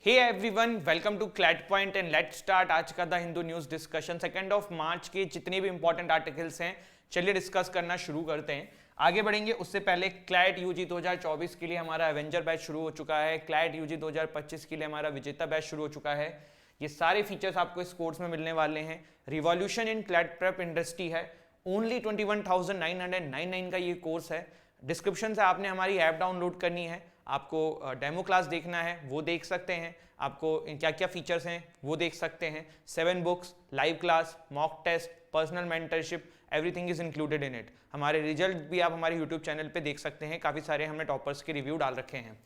Hey everyone, welcome to CLAT point and let's start आज का the Hindu news discussion. 2 March के जितने भी इंपॉर्टेंट आर्टिकल्स हैं चलिए डिस्कस करना शुरू करते हैं। आगे बढ़ेंगे उससे पहले क्लैट यूजी 2024 के लिए हमारा एवेंजर बैच शुरू हो चुका है। क्लैट यूजी 2025 के लिए हमारा विजेता बैच शुरू हो चुका है। ये सारे फीचर्स आपको इस कोर्स में मिलने वाले हैं। Revolution in CLAT prep industry है। ओनली 21,999 का ये कोर्स है। डिस्क्रिप्शन से आपने हमारी ऐप डाउनलोड करनी है, आपको डेमो क्लास देखना है वो देख सकते हैं, आपको क्या क्या फीचर्स हैं वो देख सकते हैं। 7 books, live class, mock test, personal mentorship, everything is included in it. हमारे रिजल्ट भी आप हमारे यूट्यूब चैनल पे देख सकते हैं, काफ़ी सारे हमने टॉपर्स के रिव्यू डाल रखे हैं।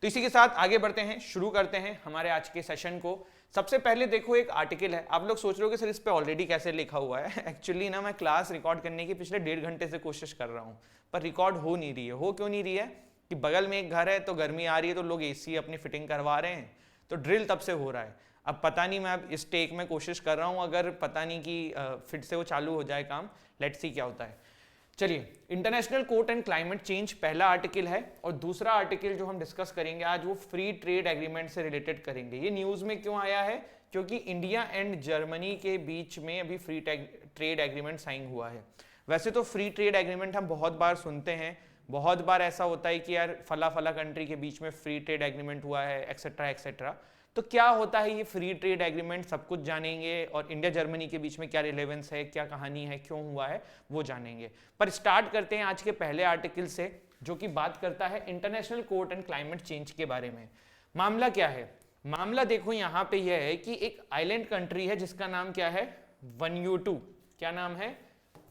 तो इसी के साथ आगे बढ़ते हैं, शुरू करते हैं हमारे आज के सेशन को। सबसे पहले देखो एक आर्टिकल है, आप लोग सोच रहे हो कि सर इस पे ऑलरेडी कैसे लिखा हुआ है। एक्चुअली ना मैं क्लास रिकॉर्ड करने की पिछले 1.5 घंटे से कोशिश कर रहा हूँ, पर रिकॉर्ड हो नहीं रही है। हो क्यों नहीं रही है कि बगल में एक घर है तो गर्मी आ रही है तो लोग एसी अपनी फिटिंग करवा रहे हैं, तो ड्रिल तब से हो रहा है। अब पता नहीं, मैं अब इस टेक में कोशिश कर रहा हूँ, अगर पता नहीं कि फिर से वो चालू हो जाए काम, लेट्स सी क्या होता है। चलिए, international court and climate change पहला आर्टिकल है, और दूसरा आर्टिकल जो हम डिस्कस करेंगे आज वो फ्री ट्रेड एग्रीमेंट से रिलेटेड करेंगे। ये न्यूज़ में क्यों आया है? क्योंकि इंडिया एंड जर्मनी के बीच में अभी फ्री ट्रेड एग्रीमेंट साइन हुआ है। वैसे तो फ्री ट्रेड एग्रीमेंट हम बहुत बार सुनते हैं, बहुत बार ऐसा होता है कि यार फला फला कंट्री के बीच में फ्री ट्रेड एग्रीमेंट हुआ है एक्सेट्रा एक्सेट्रा। तो क्या होता है ये फ्री ट्रेड एग्रीमेंट, सब कुछ जानेंगे, और इंडिया जर्मनी के बीच में क्या रिलेवेंस है, क्या कहानी है, क्यों हुआ है, वो जानेंगे। पर स्टार्ट करते हैं आज के पहले आर्टिकल से, जो कि बात करता है international court and climate change के बारे में। मामला क्या है? मामला देखो यहाँ पे यह है कि एक आइलैंड कंट्री है जिसका नाम क्या है, वनयूटू। क्या नाम है?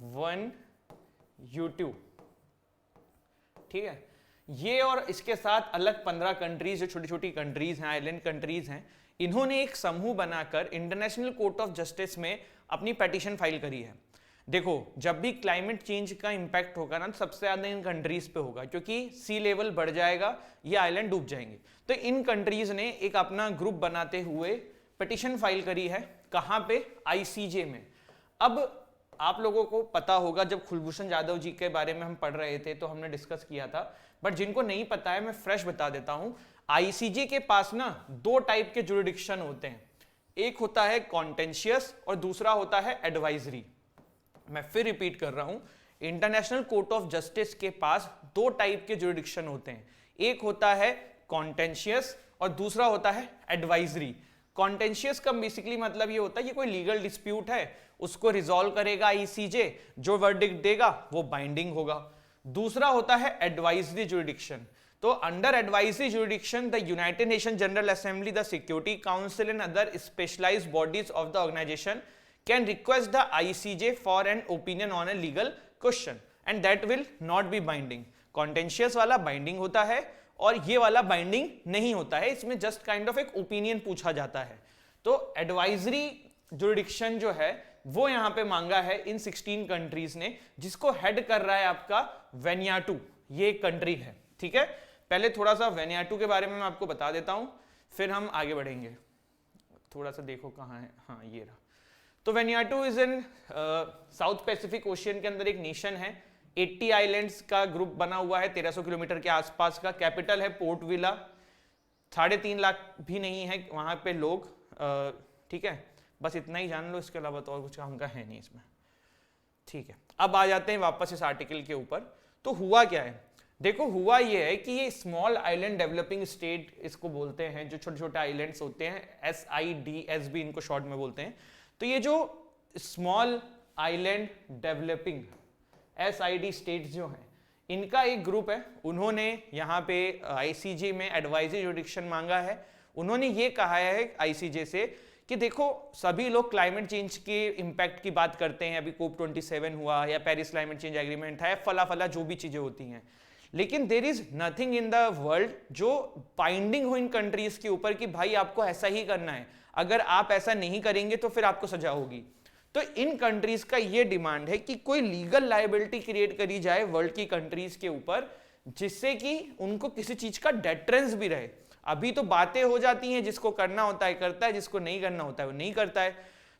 वनयूटू। ठीक है, ये और इसके साथ अलग 15 कंट्रीज, जो छोटी छोटी कंट्रीज हैं, आइलैंड कंट्रीज हैं, इन्होंने एक समूह बनाकर इंटरनेशनल कोर्ट ऑफ जस्टिस में अपनी पिटीशन फाइल करी है। देखो, जब भी क्लाइमेट चेंज का इंपैक्ट होगा ना, सबसे ज्यादा इन कंट्रीज पे होगा, क्योंकि सी लेवल बढ़ जाएगा, ये आइलैंड डूब जाएंगे। तो इन कंट्रीज ने एक अपना ग्रुप बनाते हुए पिटीशन फाइल करी है। कहां पे? आईसीजे में। अब आप लोगों को पता होगा, जब कुलभूषण जाधव जी के बारे में हम पढ़ रहे थे तो हमने डिस्कस किया था, बट जिनको नहीं पता है मैं फ्रेश बता देता हूं। आईसीजे के पास ना 2 टाइप के जुरिडिक्शन होते हैं, एक होता है कॉन्टेंशियस और दूसरा होता है एडवाइजरी। मैं फिर रिपीट कर रहा हूं, इंटरनेशनल कोर्ट ऑफ जस्टिस के पास 2 टाइप के जुरिडिक्शन होते हैं, एक होता है कॉन्टेंशियस और दूसरा होता है एडवाइजरी। कॉन्टेंशियस का बेसिकली मतलब ये होता है कि कोई लीगल डिस्प्यूट है, उसको रिजॉल्व करेगा आईसीजे, जो वर्डिक्ट देगा वो बाइंडिंग होगा। दूसरा होता है एडवाइजरी जुरिडिक्शन। तो under advisory jurisdiction the United Nation General Assembly, the Security Council and other specialised bodies of the organisation can request the ICJ for an opinion on a legal question and that will not be binding. Contentious वाला binding होता है और ये वाला binding नहीं होता है, इसमें जस्ट काइंड ऑफ एक ओपिनियन पूछा जाता है। तो एडवाइजरी जुरिडिक्शन जो है वो यहां पे मांगा है इन 16 कंट्रीज ने, जिसको हेड कर रहा है आपका वेन्याटू, ये एक कंट्री है। ठीक है, पहले थोड़ा सा वेन्याटू के बारे में मैं आपको बता देता हूं, फिर हम आगे बढ़ेंगे। थोड़ा सा देखो कहां है, हाँ ये रहा। तो Vanuatu is in South Pacific Ocean के अंदर एक नेशन है। 80 आइलैंड्स का ग्रुप बना हुआ है, 1300 किलोमीटर के आसपास का। कैपिटल है पोर्ट विला। 3.5 लाख भी नहीं है वहां पे लोग। ठीक है, बस इतना ही जान लो, इसके अलावा तो और कुछ काम का है नहीं इसमें। ठीक है, अब आ जाते हैं वापस इस आर्टिकल के ऊपर। तो हुआ क्या है? देखो, हुआ ये है कि ये स्मॉल आइलैंड डेवलपिंग स्टेट इसको बोलते हैं, जो छोटे छोटे आइलैंड्स होते हैं, SIDS भी इनको शॉर्ट में बोलते हैं। तो ये जो small island developing SID states जो हैं, इनका एक ग्रुप है। उन्होंने यहाँ पे आईसीजे में एडवाइजरी जुरिडिक्शन मांगा है। उन्होंने ये कहा है आईसीजे से कि देखो, सभी लोग क्लाइमेट चेंज के इंपैक्ट की बात करते हैं, अभी COP27 हुआ या पेरिस क्लाइमेट चेंज एग्रीमेंट है, फला फला जो भी चीजें होती हैं, लेकिन there is nothing in the world जो बाइंडिंग हो इन कंट्रीज के ऊपर कि भाई आपको ऐसा ही करना है, अगर आप ऐसा नहीं करेंगे तो फिर आपको सजा होगी। तो इन कंट्रीज का ये डिमांड है कि कोई लीगल लायबिलिटी क्रिएट करी जाए वर्ल्ड की कंट्रीज के ऊपर, जिससे कि उनको किसी चीज का डेटरेंस भी रहे। अभी तो बातें हो जाती हैं, जिसको करना होता है करता है, जिसको नहीं करना होता है वो नहीं करता है।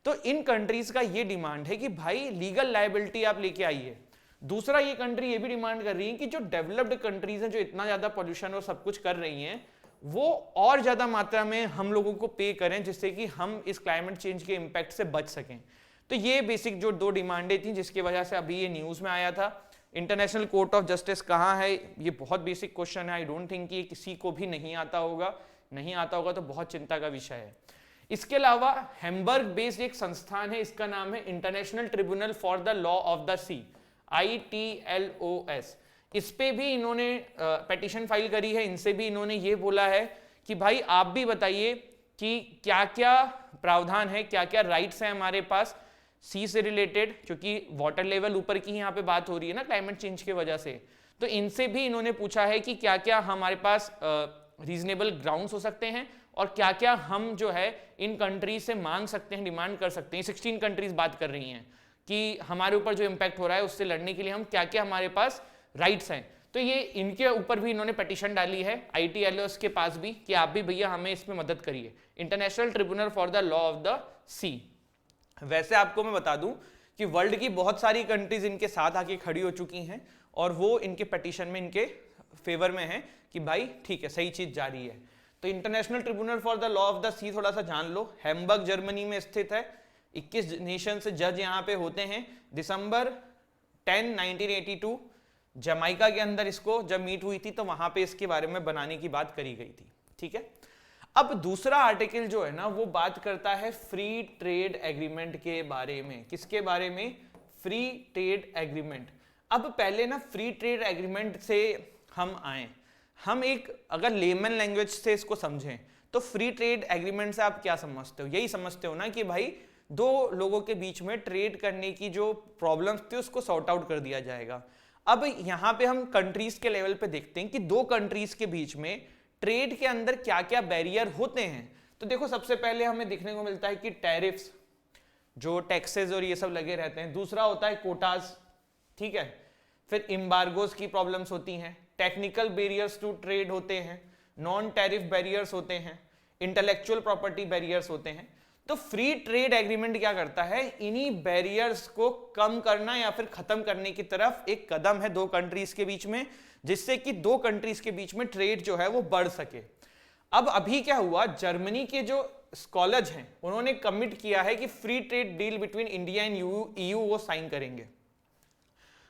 तो इन कंट्रीज का ये डिमांड है कि भाई लीगल लायबिलिटी आप लेके आइए। दूसरा, ये कंट्री ये भी डिमांड कर रही है कि जो डेवलप्ड कंट्रीज हैं, जो इतना ज्यादा पॉल्यूशन और सब कुछ कर रही हैं, वो और ज्यादा मात्रा में हम लोगों को पे करें, जिससे कि हम इस क्लाइमेट चेंज के इम्पैक्ट से बच सकें। तो ये बेसिक जो 2 डिमांडें थी जिसकी वजह से अभी ये न्यूज में आया था। इंटरनेशनल कोर्ट ऑफ जस्टिस कहाँ है, ये बहुत बेसिक क्वेश्चन है। आई डोंट थिंक कि ये किसी को भी नहीं आता होगा, नहीं आता होगा तो बहुत चिंता का विषय है। इसके अलावा हैम्बर्ग बेस्ड एक संस्थान है, इसका नाम है international tribunal for the law of the sea, ITLOS। इस पे भी इन्होंने पेटिशन फाइल करी है। इनसे भी इन्होंने ये बोला है कि भाई आप भी बताइए कि क्या क्या प्रावधान है, क्या क्या राइट्स हैं हमारे पास सी से रिलेटेड, क्योंकि वाटर लेवल ऊपर की यहाँ पे बात हो रही है ना क्लाइमेट चेंज की वजह से। तो इनसे भी इन्होंने पूछा है कि क्या क्या हमारे पास रीजनेबल ग्राउंड्स हो सकते हैं और क्या क्या हम जो है इन कंट्रीज से मांग सकते हैं, डिमांड कर सकते हैं। 16 कंट्रीज बात कर रही हैं कि हमारे ऊपर जो इम्पैक्ट हो रहा है उससे लड़ने के लिए हम क्या क्या हमारे पास राइट्स हैं। तो ये इनके ऊपर भी इन्होंने पिटीशन डाली है ITLOS के पास भी कि आप भी भैया हमें इसमें मदद करिए, International tribunal for the law of the Sea. वैसे आपको मैं बता दूं कि वर्ल्ड की बहुत सारी कंट्रीज इनके साथ आके खड़ी हो चुकी हैं और वो इनके पिटीशन में इनके फेवर में है कि भाई ठीक है, सही चीज जा रही है। तो international tribunal for the law of the sea थोड़ा सा जान लो, हैम्बर्ग जर्मनी में स्थित है। 21 नेशन से जज यहाँ पे होते हैं। दिसंबर 10, 1982 जमाइका के अंदर इसको जब मीट हुई थी तो वहां पे इसके बारे में बनाने की बात करी गई थी। ठीक है, अब दूसरा आर्टिकल जो है ना वो बात करता है फ्री ट्रेड एग्रीमेंट के बारे में। किसके बारे में? Free trade agreement. अब पहले ना फ्री ट्रेड एग्रीमेंट से हम आए, हम एक अगर लेमन लैंग्वेज से इसको समझें तो फ्री ट्रेड एग्रीमेंट से आप क्या समझते हो? यही समझते हो ना कि भाई दो लोगों के बीच में ट्रेड करने की जो प्रॉब्लम्स थी उसको सॉर्ट आउट कर दिया जाएगा। अब यहां पे हम कंट्रीज के लेवल पे देखते हैं कि दो कंट्रीज के बीच में ट्रेड के अंदर क्या क्या बैरियर होते हैं। तो देखो सबसे पहले हमें देखने को मिलता है कि टैरिफ्स, जो टैक्सेस और ये सब लगे रहते हैं। दूसरा होता है कोटास, ठीक है। फिर एम्बार्गोस की प्रॉब्लम्स होती हैं, टेक्निकल बैरियर्स टू ट्रेड होते हैं, नॉन टैरिफ बैरियर्स होते हैं, इंटेलेक्चुअल प्रॉपर्टी बैरियर्स होते हैं। तो फ्री ट्रेड एग्रीमेंट क्या करता है? इन्हीं बैरियर्स को कम करना या फिर खत्म करने की तरफ एक कदम है दो कंट्रीज के बीच में, जिससे कि दो कंट्रीज के बीच में ट्रेड जो है वो बढ़ सके। अब अभी क्या हुआ, जर्मनी के जो स्कॉलर्स हैं उन्होंने कमिट किया है कि free trade deal between India and EU वो साइन करेंगे।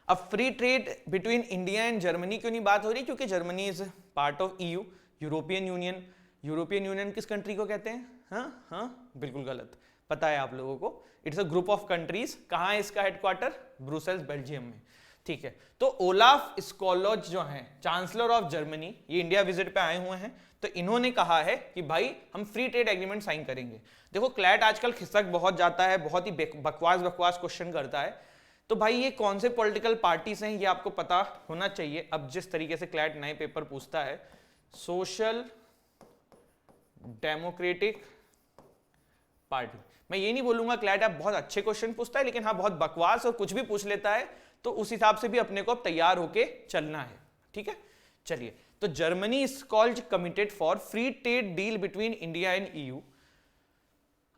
अब free trade between India and Germany क्यों नहीं बात हो रही? क्योंकि Germany is part of EU, European union. European union किस कंट्री को कहते हैं? हाँ, बिल्कुल गलत, पता है आप लोगों को। It's a group of countries. कहाँ है इसका हेडक्वार्टर? ब्रुसेल्स, बेल्जियम में। ठीक है, तो ओलाफ स्कोल्ज जो हैं चांसलर ऑफ जर्मनी, ये इंडिया विजिट पे आए हुए हैं। तो इन्होंने कहा है कि भाई हम फ्री ट्रेड एग्रीमेंट साइन करेंगे। देखो क्लैट आजकल खिसक बहुत जाता है, बहुत ही बकवास क्वेश्चन करता है। तो भाई ये कौन से पॉलिटिकल पार्टीज हैं ये आपको पता होना चाहिए। अब जिस तरीके से क्लैट नए पेपर पूछता है, सोशल डेमोक्रेटिक पार्टी, मैं ये नहीं बोलूंगा क्लैट आप बहुत अच्छे क्वेश्चन पूछता है, लेकिन हाँ बहुत बकवास और कुछ भी पूछ लेता है, तो उस हिसाब से भी अपने को अब तैयार होके चलना है। ठीक है, चलिए। तो Germany is called committed for free trade deal between India and EU।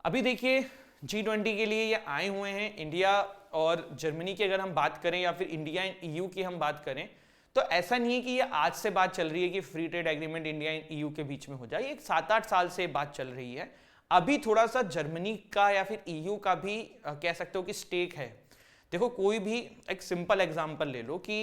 अभी देखिए G20 के लिए ये आए हुए हैं। इंडिया और जर्मनी की अगर हम बात करें या फिर इंडिया एंड EU की हम बात करें, तो ऐसा नहीं है कि ये आज से बात चल रही है कि free trade agreement India and EU के बीच में हो जाए। ये 7-8 साल से बात चल रही है। अभी थोड़ा सा जर्मनी का या फिर EU का भी कह सकते हो कि स्टेक है। देखो कोई भी एक सिंपल एग्जांपल ले लो कि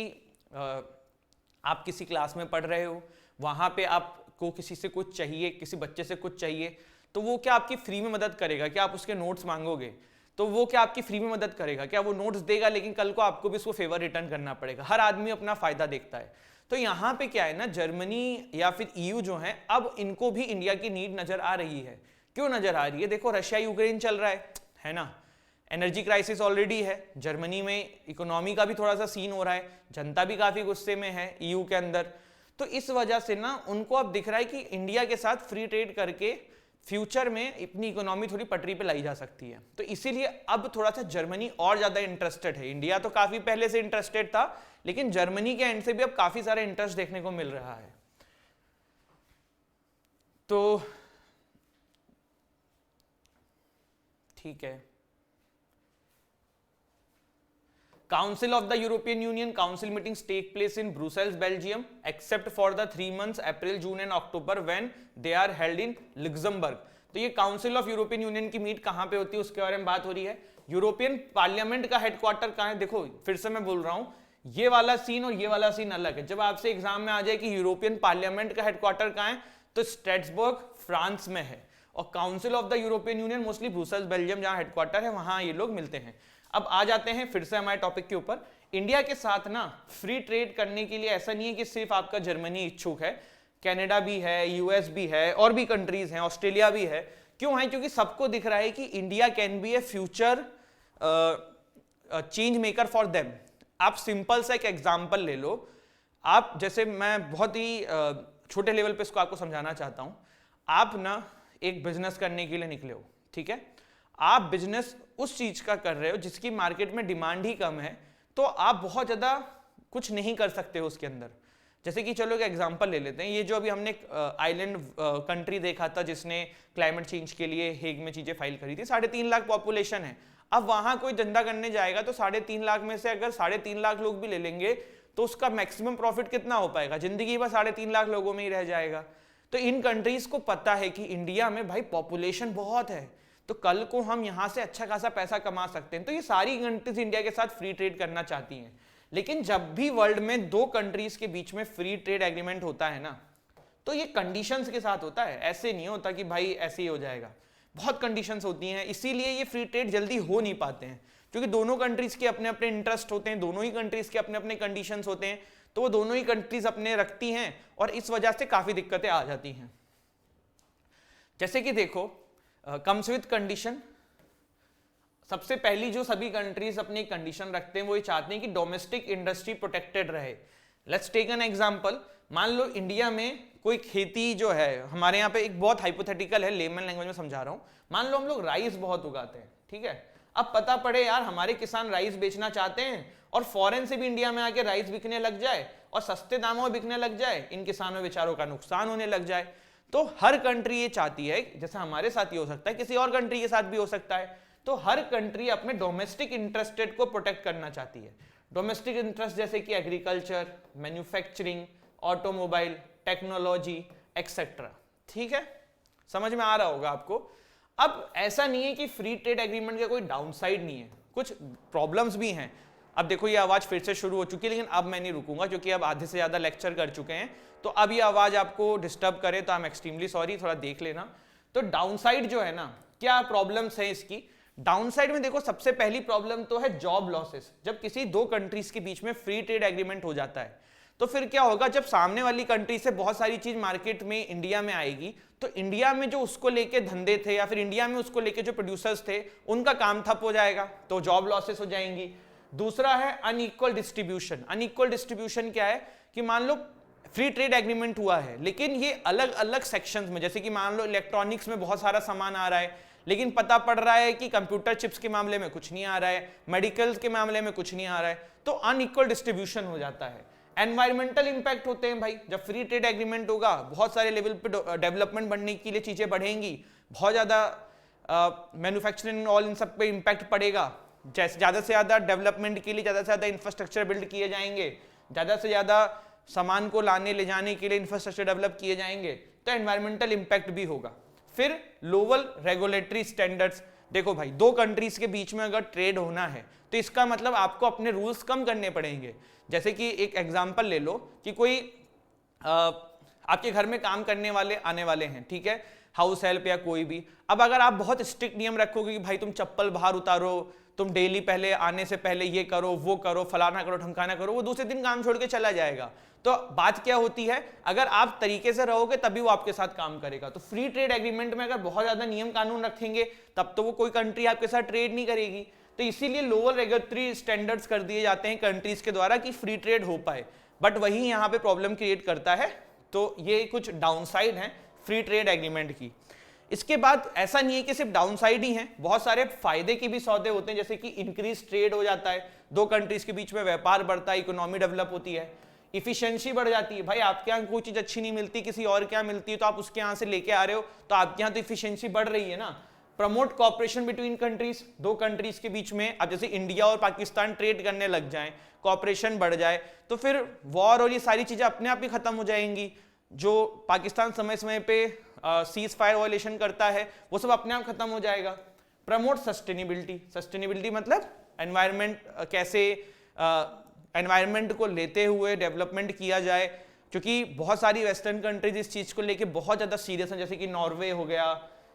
आप किसी क्लास में पढ़ रहे हो, वहां पे आपको किसी से कुछ चाहिए, किसी बच्चे से कुछ चाहिए, तो वो क्या आपकी फ्री में मदद करेगा? क्या आप उसके नोट्स मांगोगे तो वो क्या आपकी फ्री में मदद करेगा? क्या वो नोट्स देगा? लेकिन कल को आपको भी उसको फेवर रिटर्न करना पड़ेगा। हर आदमी अपना फायदा देखता है। तो यहाँ पे क्या है ना, जर्मनी या फिर EU जो है, अब इनको भी इंडिया की नीड नजर आ रही है। क्यों नजर आ रही है? देखो रशिया यूक्रेन चल रहा है ना, एनर्जी क्राइसिस ऑलरेडी है, जर्मनी में इकोनॉमी का भी थोड़ा सा सीन हो रहा है, जनता भी काफी गुस्से में है EU के अंदर। तो इस वजह से ना उनको अब दिख रहा है कि इंडिया के साथ फ्री ट्रेड करके फ्यूचर में अपनी इकोनॉमी थोड़ी पटरी पे लाई जा सकती है। तो इसीलिए अब थोड़ा सा जर्मनी और ज्यादा इंटरेस्टेड है। इंडिया तो काफी पहले से इंटरेस्टेड था, लेकिन जर्मनी के एंड से भी अब काफी सारा इंटरेस्ट देखने को मिल रहा है। तो ठीक है, Council of the European Union council meetings take place in Brussels, Belgium, except for the 3 months April, June and October when they are held in Luxembourg. तो ये काउंसिल ऑफ यूरोपियन यूनियन की मीट कहां पे होती है उसके बारे में बात हो रही है। यूरोपियन पार्लियामेंट का हेडक्वार्टर कहां है? देखो फिर से मैं बोल रहा हूं, ये वाला सीन और ये वाला सीन अलग है। जब आपसे एग्जाम में आ जाए कि यूरोपियन पार्लियामेंट का हेडक्वार्टर कहां है, तो स्ट्रेसबर्ग फ्रांस में है, और council of the European union mostly Brussels Belgium जहां हेडक्वार्टर है वहां ये लोग मिलते हैं। अब आ जाते हैं फिर से हमारे टॉपिक के ऊपर। इंडिया के साथ ना फ्री ट्रेड करने के लिए ऐसा नहीं है कि सिर्फ आपका जर्मनी इच्छुक है, कनाडा भी है, यूएस भी है, और भी कंट्रीज हैं, ऑस्ट्रेलिया भी है। क्यों है? क्योंकि सबको दिख रहा है कि India can be A future change maker for them. आप सिंपल सा एक एग्जांपल ले लो, आप जैसे मैं बहुत ही छोटे लेवल पे इसको आपको समझाना चाहता हूं। आप ना एक बिजनेस करने के लिए निकले हो, ठीक है, आप बिजनेस उस चीज का कर रहे हो जिसकी मार्केट में डिमांड ही कम है, तो आप बहुत ज्यादा कुछ नहीं कर सकते हो उसके अंदर। जैसे कि चलो एक एग्जांपल ले लेते हैं, ये जो अभी हमने आइलैंड कंट्री देखा था जिसने क्लाइमेट चेंज के लिए हेग में चीजें फाइल करी थी, 3.5 लाख पॉपुलेशन है। अब वहां कोई धंधा करने जाएगा तो 3.5 लाख में से अगर 3.5 लाख लोग भी ले लेंगे तो उसका मैक्सिमम प्रॉफिट कितना हो पाएगा? जिंदगी भर 3.5 लाख लोगों में ही रह जाएगा। तो इन कंट्रीज को पता है कि इंडिया में भाई पॉपुलेशन बहुत है, तो कल को हम यहां से अच्छा खासा पैसा कमा सकते हैं। तो ये सारी कंट्रीज इंडिया के साथ फ्री ट्रेड करना चाहती हैं। लेकिन जब भी वर्ल्ड में दो कंट्रीज के बीच में फ्री ट्रेड एग्रीमेंट होता है ना, तो ये कंडीशंस के साथ होता है, ऐसे नहीं होता कि भाई ऐसे ही हो जाएगा। बहुत कंडीशंस होती हैं, इसीलिए ये फ्री ट्रेड जल्दी हो नहीं पाते हैं, क्योंकि दोनों कंट्रीज के अपने अपने इंटरेस्ट होते हैं, दोनों ही कंट्रीज के अपने अपने कंडीशंस होते हैं, तो वो दोनों ही कंट्रीज अपने रखती हैं और इस वजह से काफी दिक्कतें आ जाती हैं। जैसे कि देखो कम्स विद कंडीशन, सबसे पहली जो सभी कंट्रीज अपनी कंडीशन रखते हैं वो ये चाहते हैं कि डोमेस्टिक इंडस्ट्री प्रोटेक्टेड रहे। लेट्स टेक एन एग्जांपल, मान लो इंडिया में कोई खेती जो है, हमारे यहाँ पे एक बहुत हाइपोथेटिकल है, लेमन लैंग्वेज में समझा रहा हूँ, मान लो हम लोग राइस बहुत उगाते हैं, ठीक है, अब पता पड़े यार हमारे किसान राइस बेचना चाहते हैं और फॉरेन से भी इंडिया में आके राइस बिकने लग जाए और सस्ते दामों में बिकने लग जाए, इन किसानों बेचारों का नुकसान होने लग जाए। तो हर कंट्री ये चाहती है, जैसे हमारे साथ ये हो सकता है, किसी और कंट्री के साथ भी हो सकता है, तो हर कंट्री अपने डोमेस्टिक इंटरेस्टेड को प्रोटेक्ट करना चाहती है। डोमेस्टिक इंटरेस्ट जैसे कि agriculture, manufacturing, automobile, technology etcetera. ठीक है, समझ में आ रहा होगा आपको। अब ऐसा नहीं है कि फ्री ट्रेड एग्रीमेंट का कोई डाउनसाइड नहीं है, कुछ प्रॉब्लम्स भी हैं। अब देखो ये आवाज फिर से शुरू हो चुकी है, लेकिन अब मैं नहीं रुकूंगा क्योंकि अब आधे से ज्यादा लेक्चर कर चुके हैं, तो अब ये आवाज आपको डिस्टर्ब करे तो आई एम एक्सट्रीमली सॉरी, थोड़ा देख लेना। तो डाउनसाइड जो है ना, क्या प्रॉब्लम्स है इसकी? डाउनसाइड में देखो सबसे पहली प्रॉब्लम तो है जॉब लॉसेस। जब किसी दो कंट्रीज के बीच में फ्री ट्रेड एग्रीमेंट हो जाता है तो फिर क्या होगा, जब सामने वाली कंट्री से बहुत सारी चीज मार्केट में इंडिया में आएगी तो इंडिया में जो उसको लेके धंधे थे या फिर इंडिया में उसको लेके जो प्रोड्यूसर्स थे उनका काम ठप हो जाएगा, तो जॉब लॉसेस हो जाएंगी। दूसरा है अनइक्वल डिस्ट्रीब्यूशन। अनइक्वल डिस्ट्रीब्यूशन क्या है कि मान लो फ्री ट्रेड एग्रीमेंट हुआ है लेकिन ये अलग अलग सेक्शंस में, जैसे कि मान लो इलेक्ट्रॉनिक्स में बहुत सारा सामान आ रहा है लेकिन पता पड़ रहा है कि कंप्यूटर चिप्स के मामले में कुछ नहीं आ रहा है, मेडिकल के मामले में कुछ नहीं आ रहा है, तो अनइक्वल डिस्ट्रीब्यूशन हो जाता है। एनवायरमेंटल इंपैक्ट होते हैं भाई, जब फ्री ट्रेड एग्रीमेंट होगा बहुत सारे लेवल पे डेवलपमेंट बढ़ने के लिए चीजें बढ़ेंगी, बहुत ज्यादा मैन्युफैक्चरिंग ऑल इन सब पे इंपैक्ट पड़ेगा, जैसे ज्यादा से ज्यादा डेवलपमेंट के लिए ज्यादा से ज्यादा इंफ्रास्ट्रक्चर बिल्ड किए जाएंगे, ज्यादा से ज्यादा सामान को लाने ले जाने के लिए इंफ्रास्ट्रक्चर डेवलप किए जाएंगे, तो एनवायरमेंटल इंपैक्ट भी होगा। फिर लोअर रेगुलेटरी स्टैंडर्ड्स। देखो भाई दो कंट्रीज के बीच में अगर ट्रेड होना है तो इसका मतलब आपको अपने रूल्स कम करने पड़ेंगे। जैसे कि एक एग्जांपल ले लो कि कोई आपके घर में काम करने वाले आने वाले हैं, ठीक है, हाउस हेल्प या कोई भी। अब अगर आप बहुत स्ट्रिक्ट नियम रखोगे कि भाई तुम चप्पल बाहर उतारो, तुम डेली पहले आने से पहले ये करो वो करो फलाना करो ढमकाना करो, वो दूसरे दिन काम छोड़ के चला जाएगा। तो बात क्या होती है, अगर आप तरीके से रहोगे तभी वो आपके साथ काम करेगा। तो फ्री ट्रेड एग्रीमेंट में अगर बहुत ज्यादा नियम कानून रखेंगे तब तो वो कोई कंट्री आपके साथ ट्रेड नहीं करेगी। तो इसीलिए लोअर रेगुलेटरी स्टैंडर्ड्स कर दिए जाते हैं कंट्रीज के द्वारा कि फ्री ट्रेड हो पाए, बट वही यहाँ पे प्रॉब्लम क्रिएट करता है। तो ये कुछ डाउनसाइड है फ्री ट्रेड एग्रीमेंट की। इसके बाद ऐसा नहीं है कि सिर्फ डाउनसाइड ही है, बहुत सारे फायदे के भी सौदे होते हैं, जैसे कि इंक्रीज ट्रेड हो जाता है, दो कंट्रीज के बीच में व्यापार बढ़ता है, इकोनॉमी डेवलप होती है, इफिशिएंसी बढ़ जाती है। भाई आपके यहाँ कोई चीज अच्छी नहीं मिलती, किसी और के यहाँ मिलती है, तो आप उसके यहाँ से लेके आ रहे हो तो आपके यहाँ तो इफिशिएंसी बढ़ रही है ना। प्रमोट कॉपरेशन बिटवीन कंट्रीज, दो कंट्रीज के बीच में। अब जैसे इंडिया और पाकिस्तान ट्रेड करने लग जाएं, कॉपरेशन बढ़ जाए, तो फिर वॉर और ये सारी चीजें अपने आप ही खत्म हो जाएंगी। जो पाकिस्तान समय समय पे सीज फायर वायलेशन करता है वो सब अपने आप खत्म हो जाएगा। प्रमोट सस्टेनेबिलिटी, सस्टेनेबिलिटी मतलब एनवायरनमेंट, कैसे एनवायरनमेंट को लेते हुए डेवलपमेंट किया जाए, क्योंकि बहुत सारी वेस्टर्न कंट्रीज इस चीज को लेके बहुत ज्यादा सीरियस हैं, जैसे कि नॉर्वे हो गया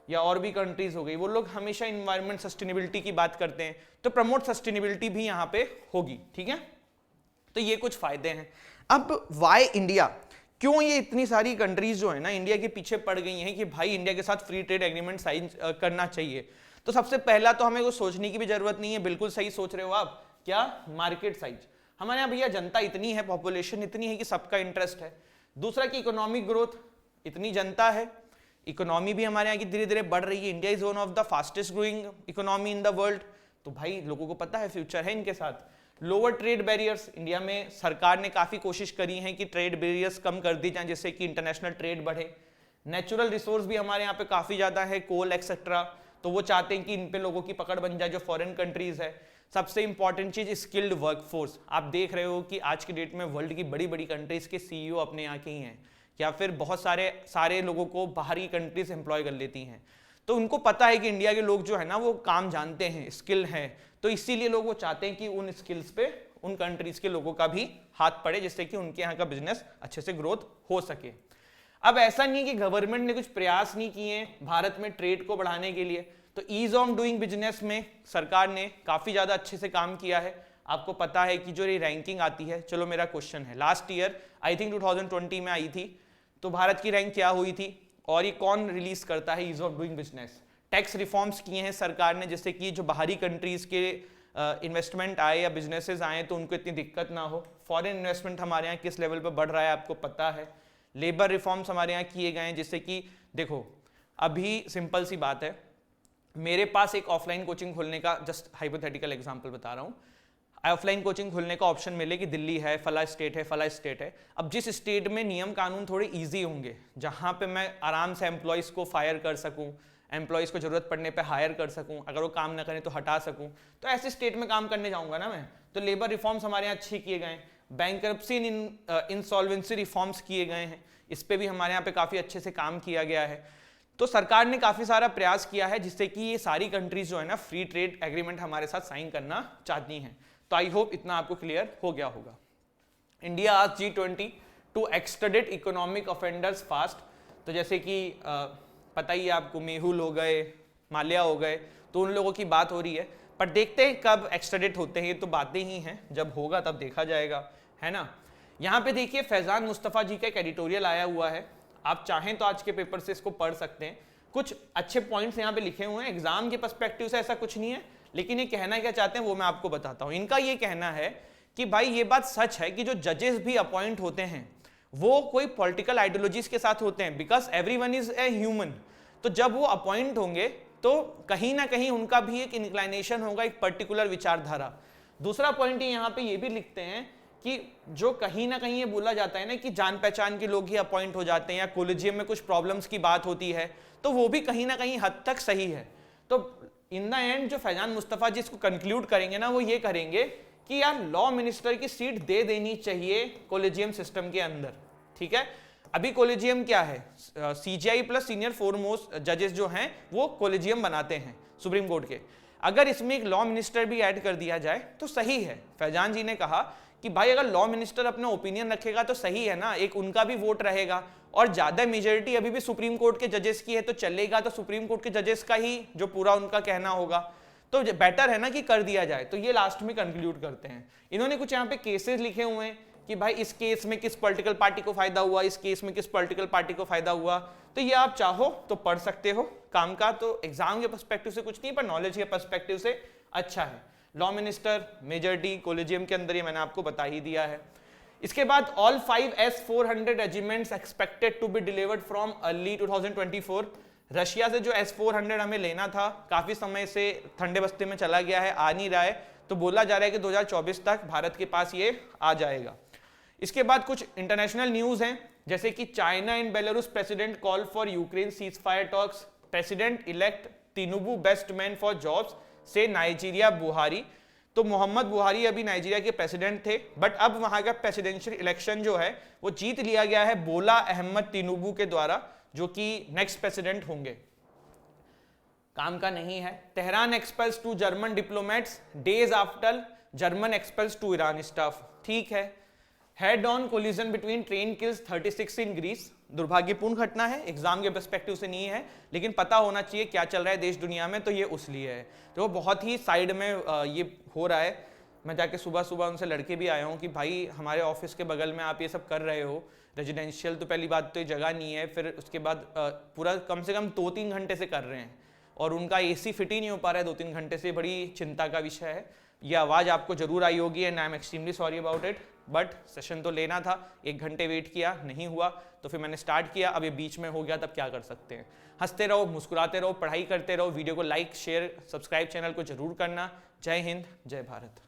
या और भी कंट्रीज हो गई, वो लोग हमेशा इन्वायरमेंट सस्टेनेबिलिटी की बात करते हैं। तो प्रमोट सस्टेनेबिलिटी भी यहाँ पे होगी, ठीक है। तो ये कुछ फायदे हैं। अब वाई इंडिया, क्यों ये इतनी सारी कंट्रीज जो है ना इंडिया के पीछे पड़ गई हैं कि भाई इंडिया के साथ फ्री ट्रेड एग्रीमेंट साइन करना चाहिए। तो सबसे पहला तो हमें कुछ सोचने की भी जरूरत नहीं है, बिल्कुल सही सोच रहे हो आप। क्या? Market size. हमारे यहाँ भैया जनता इतनी है, पॉपुलेशन इतनी है कि सबका इंटरेस्ट है। दूसरा कि इकोनॉमिक ग्रोथ, इतनी जनता है, इकोनॉमी भी हमारे यहाँ की धीरे धीरे बढ़ रही है। India is one of the fastest growing economy in the world. तो भाई लोगों को पता है फ्यूचर है इनके साथ। लोअर ट्रेड बैरियर्स, इंडिया में सरकार ने काफी कोशिश करी है कि ट्रेड बैरियर्स कम कर दी जाए जिससे कि इंटरनेशनल ट्रेड बढ़े। नेचुरल रिसोर्स भी हमारे यहाँ पे काफी ज्यादा है, कोल एक्सेट्रा, तो वो चाहते हैं कि इन पे लोगों की पकड़ बन जाए जो फॉरेन कंट्रीज है। सबसे इंपॉर्टेंट चीज स्किल्ड वर्कफोर्स। आप देख रहे हो कि आज के डेट में वर्ल्ड की बड़ी बड़ी कंट्रीज के सीईओ अपने यहाँ के ही हैं, या फिर बहुत सारे लोगों को बाहरी कंट्रीज एम्प्लॉय कर लेती हैं। तो उनको पता है कि इंडिया के लोग जो है ना वो काम जानते हैं, स्किल है, तो इसीलिए लोग वो चाहते हैं कि उन स्किल्स पे उन कंट्रीज के लोगों का भी हाथ पड़े जिससे कि उनके यहाँ का बिजनेस अच्छे से ग्रोथ हो सके। अब ऐसा नहीं है कि गवर्नमेंट ने कुछ प्रयास नहीं किए भारत में ट्रेड को बढ़ाने के लिए, तो ईज ऑफ डूइंग बिजनेस में सरकार ने काफी ज्यादा अच्छे से काम किया है। आपको पता है कि जो ये रैंकिंग आती है, चलो मेरा क्वेश्चन है, लास्ट ईयर आई थिंक 2020 में आई थी, तो भारत की रैंक क्या हुई थी और ये कौन रिलीज करता है? Ease of doing business. Tax reforms किए हैं सरकार ने जिससे कि जो बाहरी कंट्रीज के इन्वेस्टमेंट आए या बिजनेसेस आए तो उनको इतनी दिक्कत ना हो। फॉरेन इन्वेस्टमेंट हमारे यहाँ किस लेवल पर बढ़ रहा है आपको पता है। लेबर रिफॉर्म्स हमारे यहाँ किए गए हैं जिससे कि देखो, अभी सिंपल सी बात है, मेरे पास एक ऑफलाइन कोचिंग खोलने का, जस्ट हाइपोथेटिकल एग्जांपल बता रहा हूँ, ऑफलाइन कोचिंग खोलने का ऑप्शन मिले कि दिल्ली है, फला स्टेट है, फला स्टेट है। अब जिस स्टेट में नियम कानून थोड़े इजी होंगे, जहां पे मैं आराम से एम्प्लॉयज को फायर कर सकूं, एम्प्लॉयज को जरूरत पड़ने पे हायर कर सकूं, अगर वो काम ना करें तो हटा सकूं, तो ऐसे स्टेट में काम करने जाऊंगा ना मैं। तो लेबर रिफॉर्म्स हमारे यहाँ अच्छे किए गए, बैंकरप्सी इंसॉल्वेंसी रिफॉर्म्स किए गए हैं, इस पे भी हमारे यहाँ पे काफी अच्छे से काम किया गया है। तो सरकार ने काफी सारा प्रयास किया है जिससे कि ये सारी कंट्रीज जो है ना फ्री ट्रेड एग्रीमेंट हमारे साथ साइन करना चाहती हैं। तो आई होप इतना आपको क्लियर हो गया होगा। इंडिया आज G20 to extradite economic offenders fast. तो जैसे कि पता ही है आपको, मेहुल हो गए, माल्या हो गए, तो उन लोगों की बात हो रही है, पर देखते हैं कब एक्सट्राडिट होते हैं। ये तो बातें ही हैं, जब होगा तब देखा जाएगा, है ना। यहाँ पे देखिए फैजान मुस्तफा जी का एक एडिटोरियल आया हुआ है, आप चाहें तो आज के पेपर से इसको पढ़ सकते हैं। कुछ अच्छे पॉइंट्स यहाँ पे लिखे हुए हैं, एग्जाम के पर्सपेक्टिव से ऐसा कुछ नहीं है, लेकिन ये कहना क्या चाहते हैं वो मैं आपको बताता हूँ। इनका ये कहना है कि भाई ये बात सच है कि जो जजेस भी अपॉइंट होते हैं वो कोई पॉलिटिकल आइडियोलॉजीज के साथ होते हैं, because everyone is a human. तो जब वो अपॉइंट होंगे तो कहीं ना कहीं उनका भी एक इंक्लाइनेशन होगा, एक पर्टिकुलर विचारधारा। दूसरा पॉइंट यहाँ पे ये भी लिखते हैं कि जो कहीं ना कहीं ये बोला जाता है ना कि जान पहचान के लोग ही अपॉइंट हो जाते हैं या कॉलेजियम में कुछ प्रॉब्लम्स की बात होती है, तो वो भी कहीं ना कहीं हद तक सही है। तो इन द एंड जो फैजान मुस्तफा जी इसको कंक्लूड करेंगे ना, वो ये करेंगे कि यार लॉ मिनिस्टर की सीट दे देनी चाहिए कॉलेजियम सिस्टम के अंदर, ठीक है। अभी कॉलेजियम क्या है, सीजीआई प्लस सीनियर फोरमोस्ट जजेस जो हैं वो कॉलेजियम बनाते हैं सुप्रीम कोर्ट के। अगर इसमें एक लॉ मिनिस्टर भी ऐड कर दिया जाए तो सही है। फैजान जी ने कहा कि भाई अगर लॉ मिनिस्टर अपना ओपिनियन रखेगा तो सही है ना, एक उनका भी वोट रहेगा, और ज्यादा मेजोरिटी अभी भी सुप्रीम कोर्ट के जजेस की है तो चलेगा तो सुप्रीम कोर्ट के जजेस का ही जो पूरा उनका कहना होगा, तो बेटर है ना कि कर दिया जाए। तो ये लास्ट में कंक्लूड करते हैं। इन्होंने कुछ यहाँ पे केसेस लिखे हुए हैं कि भाई इस केस में किस पॉलिटिकल पार्टी को फायदा हुआ, इस केस में किस पॉलिटिकल पार्टी को फायदा हुआ, तो ये आप चाहो तो पढ़ सकते हो। काम का तो एग्जाम के पर्सपेक्टिव से कुछ नहीं, पर नॉलेज के पर्सपेक्टिव से अच्छा है। लॉ मिनिस्टर, मेजॉरिटी, कॉलेजियम के अंदर ये मैंने आपको बता ही दिया है। इसके बाद all 5 S-400 regiments expected to be delivered from early 2024। Russia से जो S-400 हमें लेना था, काफी समय से ठंडे बस्ते में चला गया है, आ नहीं रहा है, तो बोला जा रहा है कि 2024 तक भारत के पास ये आ जाएगा। इसके बाद कुछ इंटरनेशनल न्यूज हैं, जैसे कि China and Belarus president call for Ukraine cease fire talks. President elect तिनुबू best man for jobs से नाइजीरिया बुहारी। तो मोहम्मद बुहारी अभी नाइजीरिया के प्रेसिडेंट थे, बट अब वहां का प्रेसिडेंशियल इलेक्शन जो है वो जीत लिया गया है बोला अहमद तिनुबू के द्वारा, जो कि नेक्स्ट प्रेसिडेंट होंगे। काम का नहीं है। Tehran expels 2 German diplomats days after German expels 2 Iran staff. ठीक है। Head on collision between train kills 36 in Greece. दुर्भाग्यपूर्ण घटना है, एग्जाम के पर्सपेक्टिव से नहीं है, लेकिन पता होना चाहिए क्या चल रहा है देश दुनिया में, तो ये उस लिए है। तो बहुत ही साइड में ये हो रहा है। मैं जाके सुबह सुबह उनसे लड़के भी आया हूँ कि भाई हमारे ऑफिस के बगल में आप ये सब कर रहे हो, रेजिडेंशियल, तो पहली बात तो ये जगह नहीं है, फिर उसके बाद पूरा कम से कम 2-3 घंटे से कर रहे हैं और उनका एसी फिट ही नहीं हो पा रहा है 2-3 घंटे से। बड़ी चिंता का विषय है। ये आवाज़ आपको जरूर आई होगी and I am extremely sorry about it, but session तो लेना था, 1 घंटे वेट किया, नहीं हुआ, तो फिर मैंने स्टार्ट किया। अब ये बीच में हो गया, तब क्या कर सकते हैं। हंसते रहो, मुस्कुराते रहो, पढ़ाई करते रहो। वीडियो को लाइक, शेयर, सब्सक्राइब चैनल को जरूर करना। जय हिंद, जय भारत।